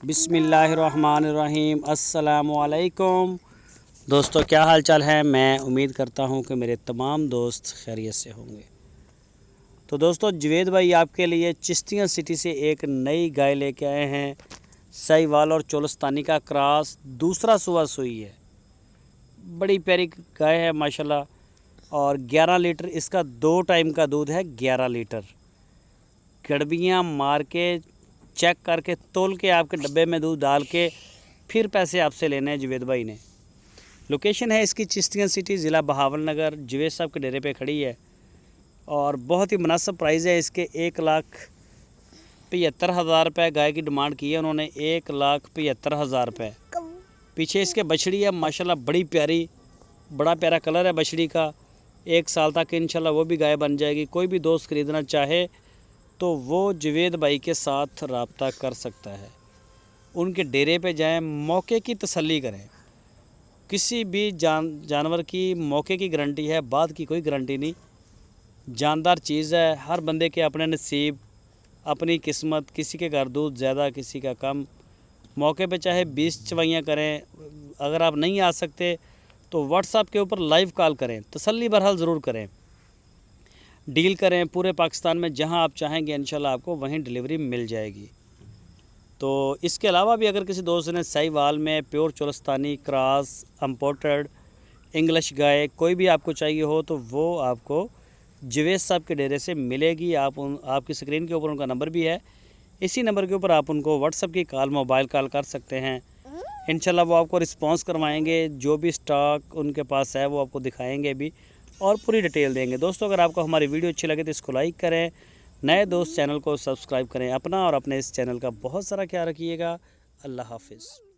बिस्मिल्लाहिर्रहमानिर्रहीम। अस्सलामुअलैकुम दोस्तों, क्या हाल चाल है। मैं उम्मीद करता हूँ कि मेरे तमाम दोस्त खैरियत से होंगे। तो दोस्तों, जवेद भाई आपके लिए चिश्तियाँ सिटी से एक नई गाय लेके आए हैं। साहिवाल और चोलस्तानी का क्रॉस, दूसरा सुबह सुई है। बड़ी प्यारी गाय है माशाल्लाह। और 11 लीटर इसका 2 टाइम का दूध है। 11 लीटर गड़बियाँ मार के चेक करके तोल के आपके डब्बे में दूध डाल के फिर पैसे आपसे लेने हैं जवेद भाई ने। लोकेशन है इसकी चिश्तियाँ सिटी, ज़िला बहावलनगर। जवेद साहब के डेरे पे खड़ी है और बहुत ही मुनासिब प्राइस है इसके। 1,75,000 रुपये गाय की डिमांड की है उन्होंने। 1,75,000 रुपये। पीछे इसके बछड़ी है माशाल्लाह, बड़ी प्यारी, बड़ा प्यारा कलर है बछड़ी का। 1 साल तक इंशाल्लाह वो भी गाय बन जाएगी। कोई भी दोस्त ख़रीदना चाहे तो वो जवेद भाई के साथ रब्ता कर सकता है। उनके डेरे पे जाएं, मौके की तसल्ली करें। किसी भी जानवर की मौके की गारंटी है, बाद की कोई गारंटी नहीं। जानदार चीज़ है। हर बंदे के अपने नसीब, अपनी किस्मत। किसी के घर दूध ज़्यादा, किसी का कम। मौके पे चाहे 20 चवाइयाँ करें। अगर आप नहीं आ सकते तो व्हाट्सएप के ऊपर लाइव कॉल करें, तसल्ली बहरहाल ज़रूर करें। डील करें पूरे पाकिस्तान में, जहां आप चाहेंगे इंशाल्लाह आपको वहीं डिलीवरी मिल जाएगी। तो इसके अलावा भी अगर किसी दोस्त ने साहिवाल में pure Cholistani cross, imported English गाय कोई भी आपको चाहिए हो तो वो आपको जवेद साहब के डेरे से मिलेगी। आपकी स्क्रीन के ऊपर उनका नंबर भी है। इसी नंबर के ऊपर आप उनको व्हाट्सएप की कॉल, मोबाइल कॉल कर सकते हैं। इंशाल्लाह वो आपको रिस्पांस करवाएंगे। जो भी स्टॉक उनके पास है वो आपको दिखाएंगे भी और पूरी डिटेल देंगे। दोस्तों, अगर आपको हमारी वीडियो अच्छी लगे तो इसको लाइक करें। नए दोस्त चैनल को सब्सक्राइब करें। अपना और अपने इस चैनल का बहुत सारा ख्याल रखिएगा। अल्लाह हाफिज़।